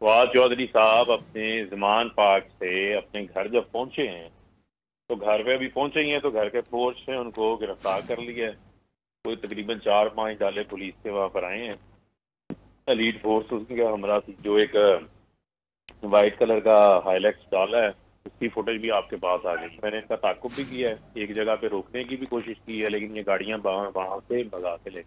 फवाद चौधरी साहब अपने ज़मान पार्क से अपने घर जब पहुंचे हैं तो घर पे अभी पहुंचे ही हैं तो घर के फोर्स से उनको गिरफ्तार कर लिया है। कोई तकरीबन 4-5 डाले पुलिस के वहाँ पर आए हैं, एलीट फोर्स उसके हमरा थी। जो एक वाइट कलर का हाइलैक्स डाला है उसकी फुटेज भी आपके पास आ गई। मैंने इनका ताकुब भी किया है, एक जगह पे रोकने की भी कोशिश की है, लेकिन ये गाड़ियाँ वहाँ से भगा के ले।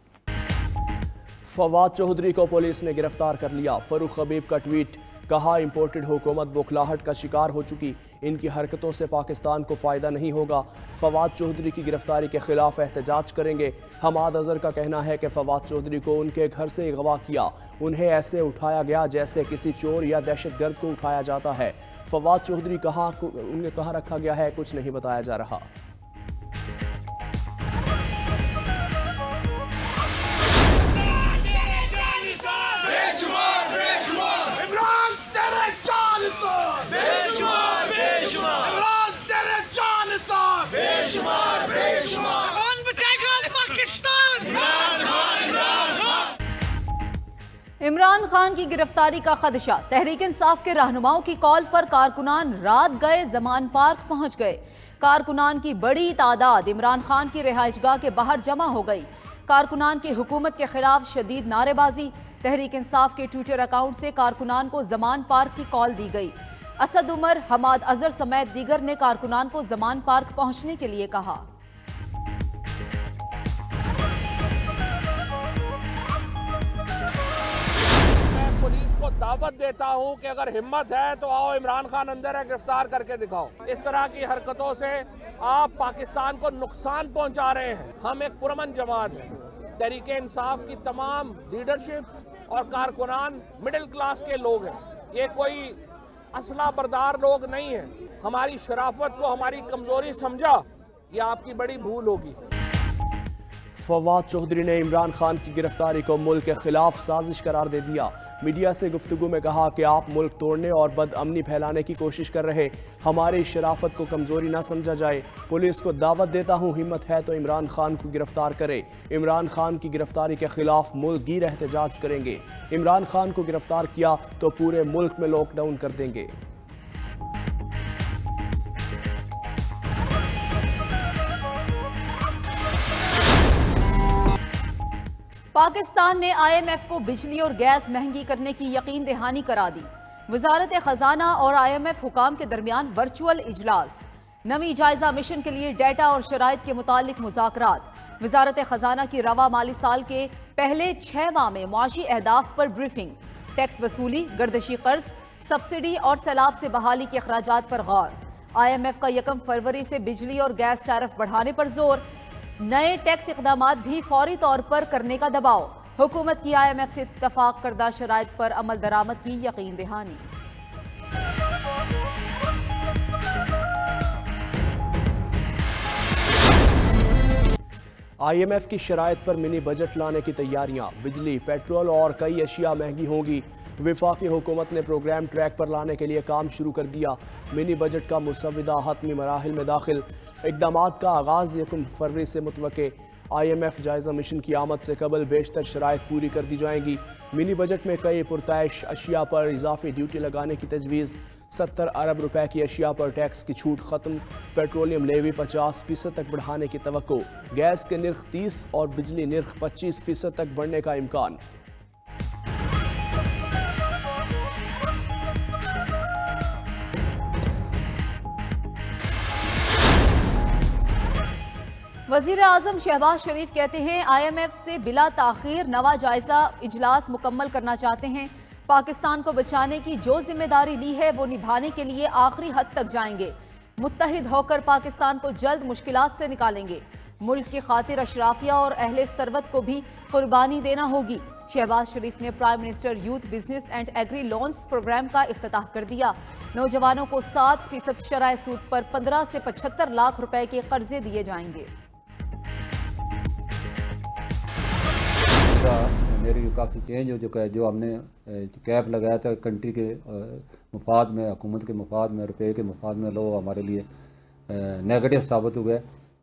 फवाद चौधरी को पुलिस ने गिरफ्तार कर लिया। फरूख हबीब का ट्वीट, कहा इंपोर्टेड हुकूमत बौखलाहट का शिकार हो चुकी, इनकी हरकतों से पाकिस्तान को फ़ायदा नहीं होगा। फवाद चौधरी की गिरफ्तारी के खिलाफ एहतजाज करेंगे। हमाद अजहर का कहना है कि फवाद चौधरी को उनके घर से अगवा किया, उन्हें ऐसे उठाया गया जैसे किसी चोर या दहशतगर्द को उठाया जाता है। फवाद चौधरी उन्हें कहाँ रखा गया है कुछ नहीं बताया जा रहा। इमरान खान की गिरफ्तारी का खदशा। तहरीक इंसाफ के रहनुमाओं की कॉल पर कारकुनान रात गए ज़मान पार्क पहुंच गए। कारकुनान की बड़ी तादाद इमरान खान की रिहाइशगाह के बाहर जमा हो गई। कारकुनान की हुकूमत के खिलाफ शदीद नारेबाजी। तहरीक इंसाफ के ट्विटर अकाउंट से कारकुनान को ज़मान पार्क की कॉल दी गई। असद उमर, हमाद अजहर समेत दीगर ने कारकुनान को ज़मान पार्क पहुंचने के लिए कहा। पुलिस को दावत देता हूं कि अगर हिम्मत है तो आओ, इमरान खान अंदर है, गिरफ्तार करके दिखाओ। इस तरह की हरकतों से आप पाकिस्तान को नुकसान पहुंचा रहे हैं। हम एक पुरअमन जमात है। तहरीक इंसाफ की तमाम लीडरशिप और कारकुनान मिडिल क्लास के लोग हैं, ये कोई असला बरदार लोग नहीं हैं। हमारी शराफत को हमारी कमजोरी समझा, ये आपकी बड़ी भूल होगी। फवाद चौधरी ने इमरान खान की गिरफ्तारी को मुल्क के खिलाफ साजिश करार दे दिया। मीडिया से गुफ्तगू में कहा कि आप मुल्क तोड़ने और बदअमनी फैलाने की कोशिश कर रहे, हमारी शराफत को कमज़ोरी ना समझा जाए। पुलिस को दावत देता हूँ, हिम्मत है तो इमरान खान को गिरफ्तार करे। इमरान खान की गिरफ्तारी के खिलाफ मुल्क गिर एहतजाज करेंगे। इमरान खान को गिरफ्तार किया तो पूरे मुल्क में लॉकडाउन कर देंगे। पाकिस्तान ने IMF को बिजली और गैस महंगी करने की यकीन दहानी करा दी। वजारत खजाना और IMF हुकाम के दरमियान वर्चुअल इजलास। नवी जायजा मिशन के लिए डेटा और शराइत के मुतालिक मुज़ाकरात। वजारत खजाना की रवा माली साल के पहले 6 माह में मुआशी अहदाफ पर ब्रीफिंग। टैक्स वसूली, गर्दशी कर्ज, सब्सिडी और सैलाब से बहाली के अखराजात पर गौर। IMF का 1 फरवरी से बिजली और गैस टैरिफ बढ़ाने पर जोर। नए टैक्स इक़दामात भी फौरी तौर पर करने का दबाव। हुकूमत की IMF से इत्तफाक करदा शराइत पर अमल दरामद की यकीन दहानी। IMF की शराइत पर मिनी बजट लाने की तैयारियां। बिजली, पेट्रोल और कई अशिया महंगी होंगी। वफाकी हुकूमत ने प्रोग्राम ट्रैक पर लाने के लिए काम शुरू कर दिया। मिनी बजट का मुसव्वदा हतमी मराहिल में दाखिल। इक़दामात का आगाज़ 1 फरवरी से मुतवक्के। IMF जायज़ा मिशन की आमद से कबल बेशतर शराइत पूरी कर दी जाएंगी। मिनी बजट में कई पुरतैश अशिया पर इजाफी ड्यूटी लगाने की तजवीज़। 70 अरब रुपए की अशिया पर टैक्स की छूट खत्म। पेट्रोलियम लेवी 50% तक बढ़ाने की तवक्को। गैस के निर्ख 30 और बिजली निर्ख 25% तक बढ़ने का इम्कान। वज़ीर आज़म शहबाज शरीफ कहते हैं IMF से बिला ताख़ीर नवा जायजा इजलास मुकम्मल करना चाहते हैं। पाकिस्तान को बचाने की जो जिम्मेदारी ली है वो निभाने के लिए आखिरी हद तक जाएंगे। मुत्तहिद होकर पाकिस्तान को जल्द मुश्किलात से निकालेंगे। मुल्क की खातिर अशराफिया और अहले सरवत को भी कुर्बानी देना होगी। शहबाज शरीफ ने prime minister youth business and agri loans program का इफ्तिताह कर दिया। नौजवानों को 7% शरह सूद पर 15 से 75 लाख रुपए के कर्जे दिए जाएंगे। मेरी काफ़ी चेंज हो चुका है। जो हमने कैप लगाया था कंट्री के मफाद में, हुकूमत के मफाद में, रुपये के मफाद में, लो हमारे लिए नेगेटिव साबित हुआ है।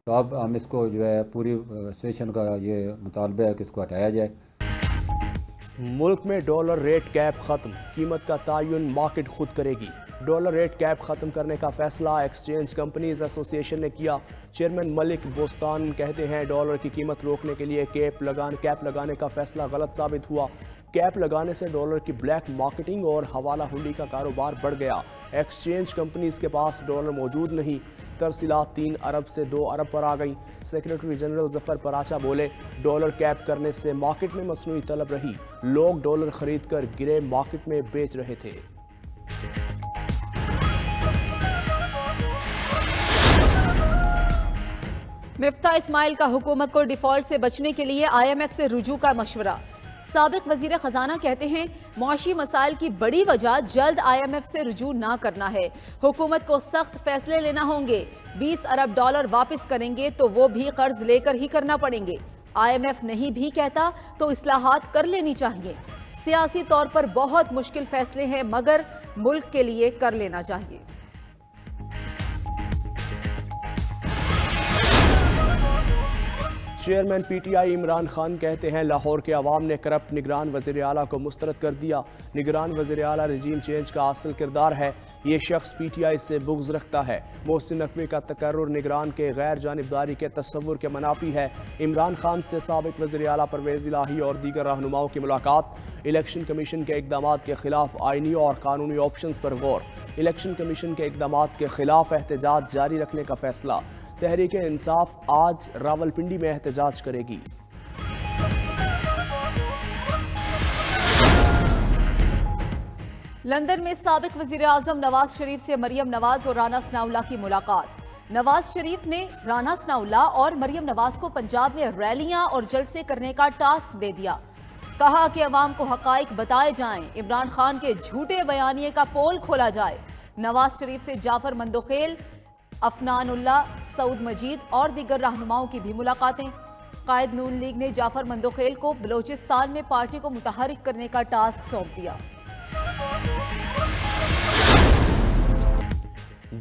तो अब हम इसको जो है पूरी सिचुएशन का ये मुतालबा है कि इसको हटाया जाए। मुल्क में डॉलर रेट कैप खत्म, कीमत का तयन मार्केट खुद करेगी। डॉलर रेट कैप खत्म करने का फैसला एक्सचेंज कंपनीज एसोसिएशन ने किया। चेयरमैन मलिक बोस्तान कहते हैं डॉलर की कीमत रोकने के लिए कैप लगाने का फैसला गलत साबित हुआ। कैप लगाने से डॉलर की ब्लैक मार्केटिंग और हवाला हुंडी का कारोबार बढ़ गया। एक्सचेंज कंपनीज के पास डॉलर मौजूद नहीं, तरसीलात 3 अरब से 2 अरब पर आ गई। सेक्रेटरी जनरल जफर पराचा बोले डॉलर कैप करने से मार्केट में मसनूई तलब रही, लोग डॉलर खरीद कर गिरे मार्केट में बेच रहे थे। मिफ्ता इस्माइल का हुकूमत को डिफॉल्ट से बचने के लिए IMF से रुजू का मशवरा। साबिक वजीर खजाना कहते हैं मुआशी मसाइल की बड़ी वजह जल्द IMF से रुजू ना करना है। हुकूमत को सख्त फैसले लेना होंगे। 20 अरब डॉलर वापस करेंगे तो वो भी कर्ज लेकर ही करना पड़ेंगे। IMF नहीं भी कहता तो इस्लाहात कर लेनी चाहिए। सियासी तौर पर बहुत मुश्किल फैसले हैं मगर मुल्क के लिए कर लेना चाहिए। चेयरमैन PTI इमरान खान कहते हैं लाहौर के अवाम ने करप्ट निगरान वज़ीर आला को मुस्तरद कर दिया। निगरान वज़ीर आला रजीम चेंज का असल किरदार है, ये शख्स PTI से बुग़्ज़ रखता है। मोहसिन नकवी का तकर्रुर निगरान के गैर जानिबदारी के तस्वुर के मनाफी है। इमरान खान से साबिक वज़ीर आला परवेज़ इलाही और दीगर रहनुमाओं की मुलाकात। इलेक्शन कमीशन के इक़दाम के खिलाफ आइनी और कानूनी ऑप्शन पर गौर। इलेक्शन कमीशन के इक़दाम के खिलाफ एहतजाज जारी रखने का फैसला। तहरीक इंसाफ आज रावलपिंडी में एहतजाज करेगी। लंदन में साबिक वजीर आजम नवाज शरीफ से मरियम नवाज और राना सनाउल्लाह की मुलाकात। नवाज शरीफ ने राना सनाउल्लाह और मरियम नवाज को पंजाब में रैलियां और जलसे करने का टास्क दे दिया। कहा कि अवाम को हकाइक बताए जाएं, इमरान खान के झूठे बयानिए का पोल खोला जाए। नवाज शरीफ से जाफर मंदोखेल, अफनानुल्लाह, सऊद मजीद और दीगर रहनुमाओं की भी मुलाकातें। कायद नून लीग ने जाफर मंदोखेल को बलोचिस्तान में पार्टी को मुतहरिक करने का टास्क सौंप दिया।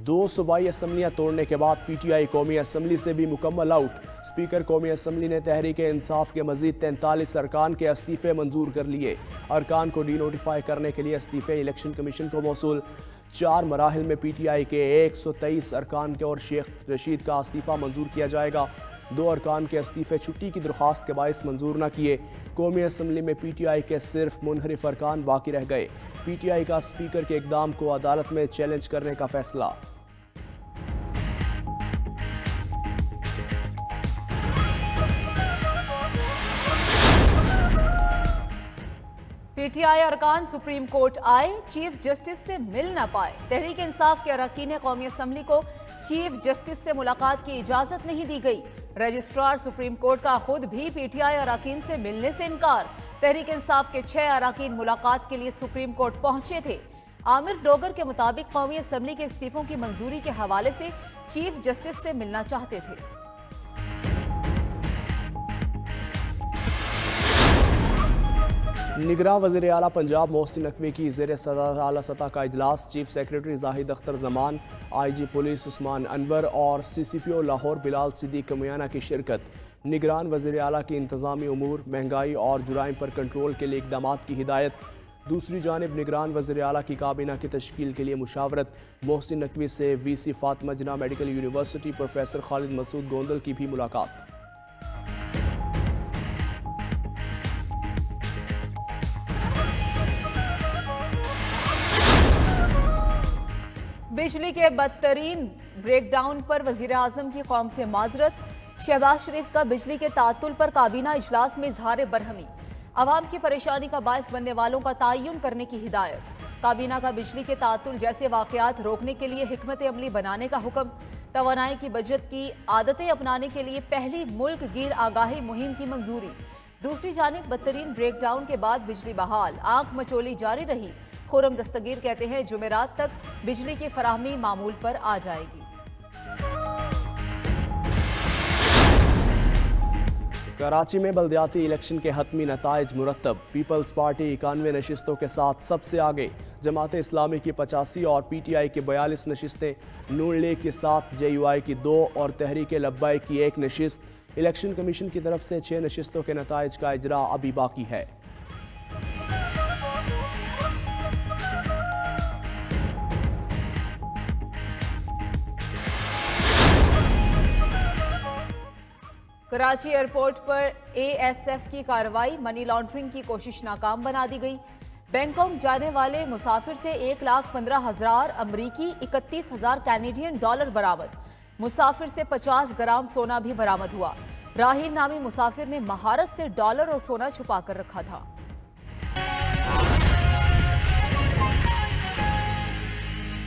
2 सूबाई असम्बलियां तोड़ने के बाद PTI कौमी असम्बली से भी मुकम्मल आउट। स्पीकर कौमी असम्बली ने तहरीक इंसाफ के मजीद 43 अरकान के इस्तीफे मंजूर कर लिए। अरकान को डी नोटिफाई करने के लिए इस्तीफे इलेक्शन कमीशन को मौसूल। 4 मराहिल में PTI के 123 अरकान के और शेख रशीद का इस्तीफा मंजूर किया जाएगा। 2 अरकान के इस्तीफे छुट्टी की दरख्वास्त के बायस मंजूर न किए। कौमी असम्बली में PTI के सिर्फ मुनहरिफ अरकान बाकी रह गए। PTI का स्पीकर के इक़दाम को अदालत में चैलेंज करने का फैसला। PTI अरकान सुप्रीम कोर्ट आए, चीफ जस्टिस से मिल न पाए। तहरीक इंसाफ के अरकान कौमी असम्बली को चीफ जस्टिस से मुलाकात की इजाजत नहीं दी गई। रजिस्ट्रार सुप्रीम कोर्ट का खुद भी PTI अरकान से मिलने से इनकार। तहरीक इंसाफ के 6 अरकान मुलाकात के लिए सुप्रीम कोर्ट पहुंचे थे। आमिर डोगर के मुताबिक कौमी असम्बली के इस्तीफों की मंजूरी के हवाले से चीफ जस्टिस से मिलना चाहते थे। निगरान वज़ीर आला पंजाब मोहसिन नकवी की ज़ेर सदर आला सतह का इजलास। Chief secretary Zahid Akhtar Zaman, IG police Usman Anwar और CCPO लाहौर बिलाल सिद्दीक कमियाना की शिरकत। निगरान वज़ीर आला की इंतज़ामी उमूर, महंगाई और जुराइम पर कंट्रोल के लिए इक़दामात की हिदायत। दूसरी जानिब निगरान वज़ीर आला की काबीना की तश्कील के लिए मुशावरत। मोहसिन नकवी से VC Fatima Jinnah medical university professor Khalid Masood Gondal की भी मुलाकात। बिजली के बदतरीन ब्रेकडाउन पर वजीर आजम की कौम से माजरत। शहबाज शरीफ का बिजली के तातुल पर काबीना इजलास में इजहार बरहमी। अवाम की परेशानी का बायस बनने वालों का तयन करने की हिदायत। काबीना का बिजली के तातुल जैसे वाकयात रोकने के लिए हिकमत अमली बनाने का हुक्म। तवानाई की बचत की आदतें अपनाने के लिए पहली मुल्क गिर आगाही मुहिम की मंजूरी। दूसरी जानिब बदतरीन ब्रेकडाउन के बाद बिजली बहाल, आंख मचोली जारी रही। खुरम दस्तगीर कहते हैं जुमेरात तक बिजली की फराहमी मामूल पर आ जाएगी। कराची में बल्दियाती इलेक्शन के हतमी नताइज मुरतब। पीपल्स पार्टी 91 नशिस्तों के साथ सबसे आगे। जमात इस्लामी की 85 और PTI की 42 नशिस्तें। नून लीग के साथ JUI की 2 और तहरीक लब्बाई की 1 नशिस्त। इलेक्शन कमीशन की तरफ से 6 नशिस्तों के नताइज का इजरा अभी बाकी है। कराची एयरपोर्ट पर ASF की कार्रवाई, मनी लॉन्ड्रिंग की कोशिश नाकाम बना दी गई। बैंकॉक जाने वाले मुसाफिर से 1,15,000 अमरीकी, 31,000 कैनेडियन डॉलर बरामद। मुसाफिर से 50 ग्राम सोना भी बरामद हुआ। राहिल नामी मुसाफिर ने महारत से डॉलर और सोना छुपा कर रखा था।